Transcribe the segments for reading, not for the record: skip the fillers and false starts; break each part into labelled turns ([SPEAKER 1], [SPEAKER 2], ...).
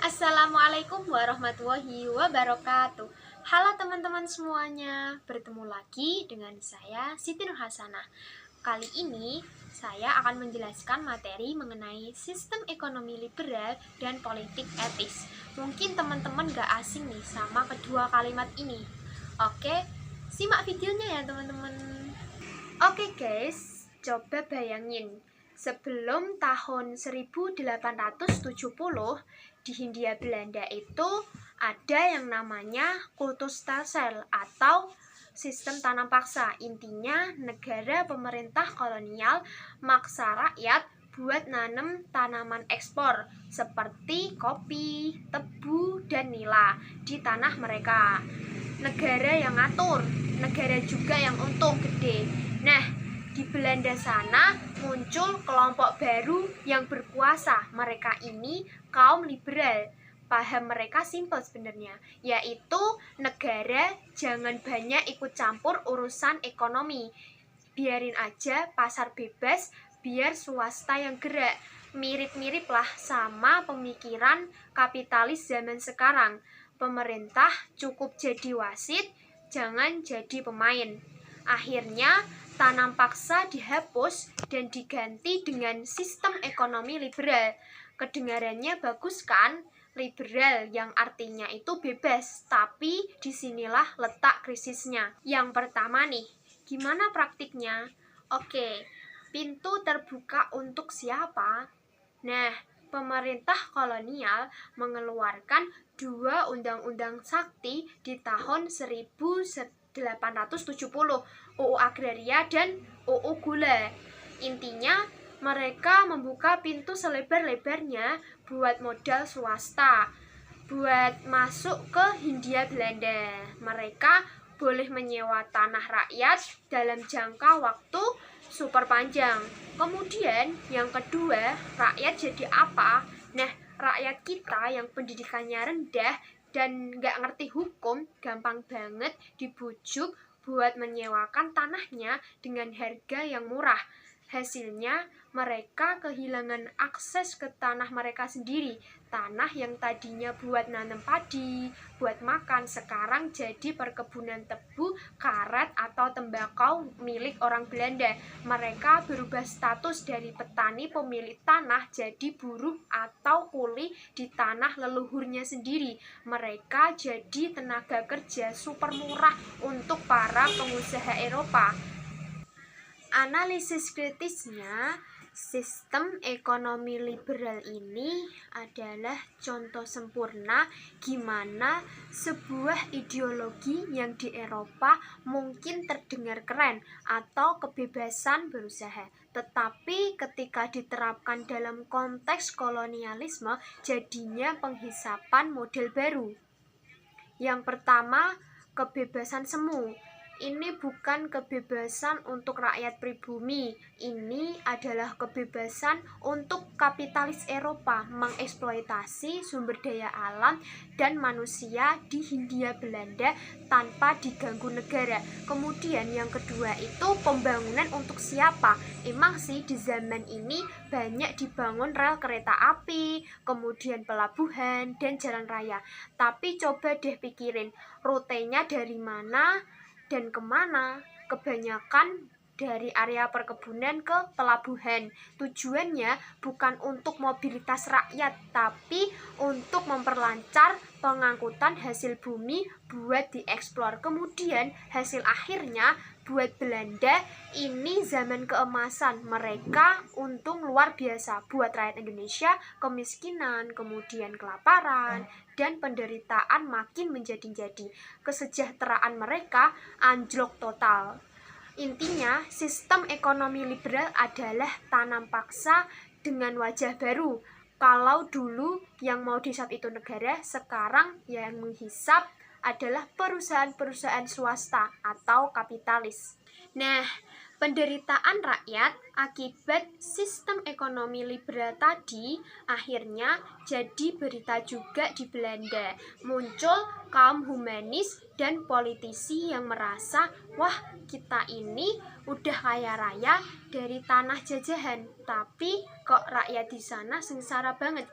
[SPEAKER 1] Assalamualaikum warahmatullahi wabarakatuh. Halo teman-teman semuanya, bertemu lagi dengan saya Siti Nur Hasanah. Kali ini saya akan menjelaskan materi mengenai sistem ekonomi liberal dan politik etis. Mungkin teman-teman gak asing nih sama kedua kalimat ini. Oke, simak videonya ya teman-teman. Oke guys, coba bayangin. Sebelum tahun 1870 di Hindia Belanda itu ada yang namanya kultusstelsel atau sistem tanam paksa. Intinya negara pemerintah kolonial maksa rakyat buat nanem tanaman ekspor seperti kopi, tebu, dan nila di tanah mereka. Negara yang ngatur, negara juga yang untung gede. Nah, di Belanda sana muncul kelompok baru yang berkuasa. Mereka ini kaum liberal. Paham mereka simpel sebenarnya, yaitu negara jangan banyak ikut campur urusan ekonomi. Biarin aja pasar bebas, biar swasta yang gerak. Mirip-mirip lah sama pemikiran kapitalis zaman sekarang. Pemerintah cukup jadi wasit, jangan jadi pemain. Akhirnya tanam paksa dihapus dan diganti dengan sistem ekonomi liberal. Kedengarannya bagus kan? Liberal yang artinya itu bebas, tapi disinilah letak krisisnya. Yang pertama nih, gimana praktiknya? Oke, pintu terbuka untuk siapa? Nah, pemerintah kolonial mengeluarkan 2 undang-undang sakti di tahun 1870, UU Agraria dan UU Gula. Intinya, mereka membuka pintu selebar-lebarnya buat modal swasta, buat masuk ke Hindia Belanda. Mereka boleh menyewa tanah rakyat dalam jangka waktu super panjang. Kemudian yang kedua, rakyat jadi apa? Nah, rakyat kita yang pendidikannya rendah dan gak ngerti hukum gampang banget dibujuk buat menyewakan tanahnya dengan harga yang murah. Hasilnya mereka kehilangan akses ke tanah mereka sendiri. Tanah yang tadinya buat nanam padi, buat makan, sekarang jadi perkebunan tebu, karet, atau tembakau milik orang Belanda. Mereka berubah status dari petani pemilik tanah jadi buruh atau kuli di tanah leluhurnya sendiri. Mereka jadi tenaga kerja super murah untuk para pengusaha Eropa. Analisis kritisnya, sistem ekonomi liberal ini adalah contoh sempurna gimana sebuah ideologi yang di Eropa mungkin terdengar keren atau kebebasan berusaha, tetapi ketika diterapkan dalam konteks kolonialisme jadinya penghisapan model baru. Yang pertama, kebebasan semu. Ini bukan kebebasan untuk rakyat pribumi, ini adalah kebebasan untuk kapitalis Eropa mengeksploitasi sumber daya alam dan manusia di Hindia Belanda tanpa diganggu negara. Kemudian yang kedua itu pembangunan untuk siapa? Emang sih di zaman ini banyak dibangun rel kereta api, kemudian pelabuhan dan jalan raya. Tapi coba deh pikirin, rutenya dari mana dan kemana? Kebanyakan dari area perkebunan ke pelabuhan. Tujuannya bukan untuk mobilitas rakyat, tapi untuk memperlancar pengangkutan hasil bumi buat dieksplor. Kemudian hasil akhirnya buat Belanda ini zaman keemasan. Mereka untung luar biasa buat rakyat Indonesia, kemiskinan, kemudian kelaparan, dan penderitaan makin menjadi-jadi. Kesejahteraan mereka anjlok total. Intinya, sistem ekonomi liberal adalah tanam paksa dengan wajah baru. Kalau dulu yang mau dihisap itu negara, sekarang yang menghisap adalah perusahaan-perusahaan swasta atau kapitalis. Nah, penderitaan rakyat akibat sistem ekonomi liberal tadi akhirnya jadi berita juga di Belanda. Muncul kaum humanis dan politisi yang merasa, wah kita ini udah kaya raya dari tanah jajahan, tapi kok rakyat di sana sengsara banget.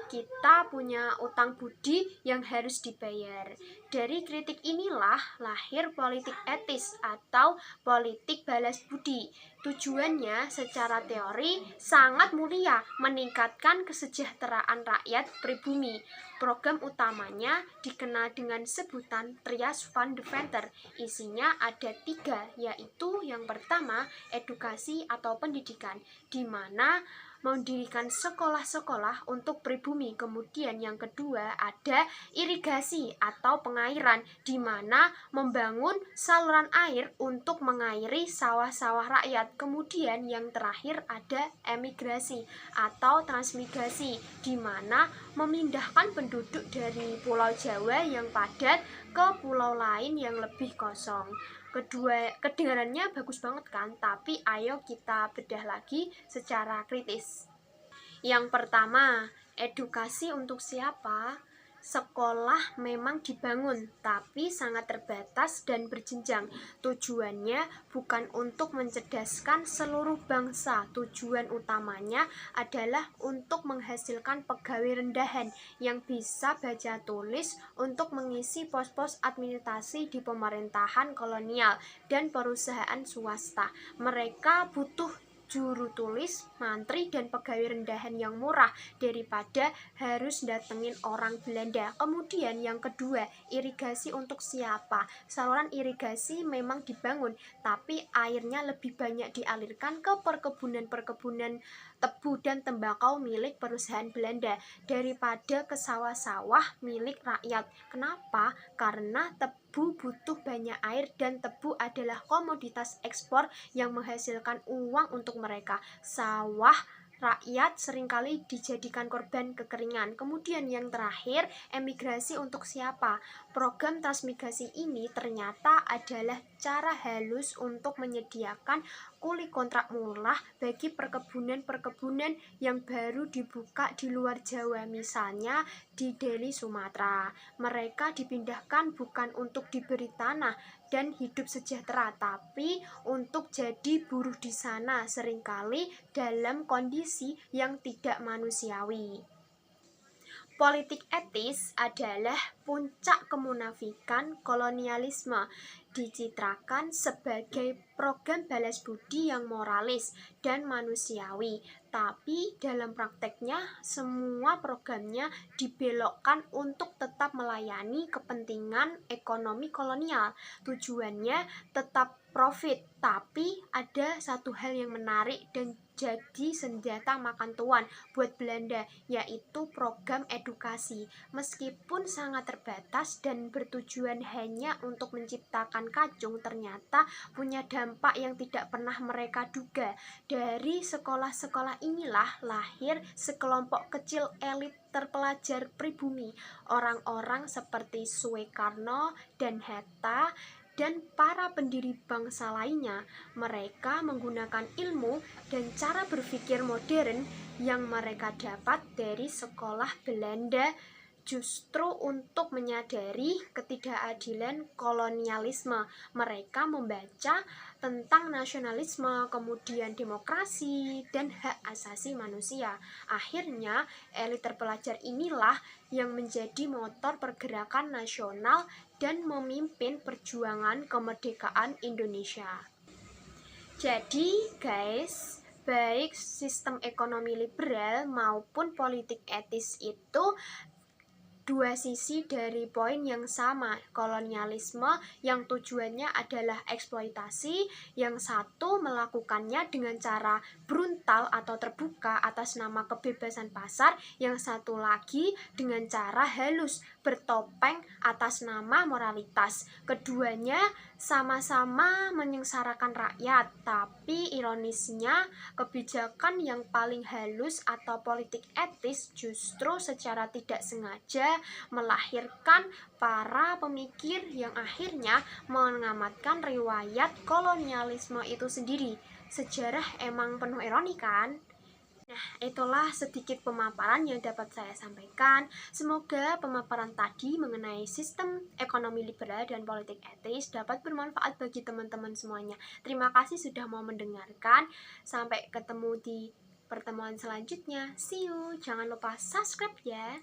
[SPEAKER 1] kita punya utang budi yang harus dibayar. Dari kritik inilah lahir politik etis atau politik balas budi. Tujuannya secara teori sangat mulia, meningkatkan kesejahteraan rakyat pribumi. Program utamanya dikenal dengan sebutan Trias van Deventer. Isinya ada 3, yaitu yang pertama edukasi atau pendidikan, di mana mendirikan sekolah-sekolah untuk pribumi. Kemudian yang kedua ada irigasi atau pengairan, di mana membangun saluran air untuk mengairi sawah-sawah rakyat. Kemudian yang terakhir ada emigrasi atau transmigrasi, di mana memindahkan penduduk dari Pulau Jawa yang padat ke pulau lain yang lebih kosong. Kedengarannya bagus banget kan, tapi ayo kita bedah lagi secara kritis. Yang pertama, edukasi untuk siapa? Sekolah memang dibangun, tapi sangat terbatas dan berjenjang. Tujuannya bukan untuk mencerdaskan seluruh bangsa. Tujuan utamanya adalah untuk menghasilkan pegawai rendahan yang bisa baca tulis untuk mengisi pos-pos administrasi di pemerintahan kolonial dan perusahaan swasta. Mereka butuh juru tulis, mantri, dan pegawai rendahan yang murah daripada harus datengin orang Belanda. Kemudian yang kedua, irigasi untuk siapa? Saluran irigasi memang dibangun, tapi airnya lebih banyak dialirkan ke perkebunan-perkebunan tebu dan tembakau milik perusahaan Belanda daripada ke sawah-sawah milik rakyat. Kenapa? Karena tebu butuh banyak air dan tebu adalah komoditas ekspor yang menghasilkan uang untuk mereka. Sawah rakyat seringkali dijadikan korban kekeringan. Kemudian yang terakhir, emigrasi untuk siapa? Program transmigrasi ini ternyata adalah cara halus untuk menyediakan kuli kontrak murah bagi perkebunan-perkebunan yang baru dibuka di luar Jawa, misalnya di Deli, Sumatera. Mereka dipindahkan bukan untuk diberi tanah dan hidup sejahtera, tapi untuk jadi buruh di sana, seringkali dalam kondisi yang tidak manusiawi. Politik etis adalah puncak kemunafikan kolonialisme, dicitrakan sebagai program balas budi yang moralis dan manusiawi. Tapi dalam prakteknya semua programnya dibelokkan untuk tetap melayani kepentingan ekonomi kolonial. Tujuannya tetap profit, tapi ada satu hal yang menarik dan jadi senjata makan tuan buat Belanda, yaitu program edukasi. Meskipun sangat terbatas dan bertujuan hanya untuk menciptakan kacung, ternyata punya dampak yang tidak pernah mereka duga. Dari sekolah-sekolah inilah lahir sekelompok kecil elit terpelajar pribumi, orang-orang seperti Soekarno dan Hatta dan para pendiri bangsa lainnya. Mereka menggunakan ilmu dan cara berpikir modern yang mereka dapat dari sekolah Belanda justru untuk menyadari ketidakadilan kolonialisme. Mereka membaca tentang nasionalisme, kemudian demokrasi, dan hak asasi manusia. Akhirnya, elit terpelajar inilah yang menjadi motor pergerakan nasional dan memimpin perjuangan kemerdekaan Indonesia. Jadi, guys, baik sistem ekonomi liberal maupun politik etis itu dua sisi dari poin yang sama, kolonialisme yang tujuannya adalah eksploitasi, yang satu melakukannya dengan cara brutal atau terbuka atas nama kebebasan pasar, yang satu lagi dengan cara halus, bertopeng atas nama moralitas. Keduanya sama-sama menyengsarakan rakyat, tapi ironisnya kebijakan yang paling halus atau politik etis justru secara tidak sengaja melahirkan para pemikir yang akhirnya mengamatkan riwayat kolonialisme itu sendiri. Sejarah emang penuh ironi kan? Nah, itulah sedikit pemaparan yang dapat saya sampaikan. Semoga pemaparan tadi mengenai sistem ekonomi liberal dan politik etis dapat bermanfaat bagi teman-teman semuanya. Terima kasih sudah mau mendengarkan. Sampai ketemu di pertemuan selanjutnya. See you. Jangan lupa subscribe ya.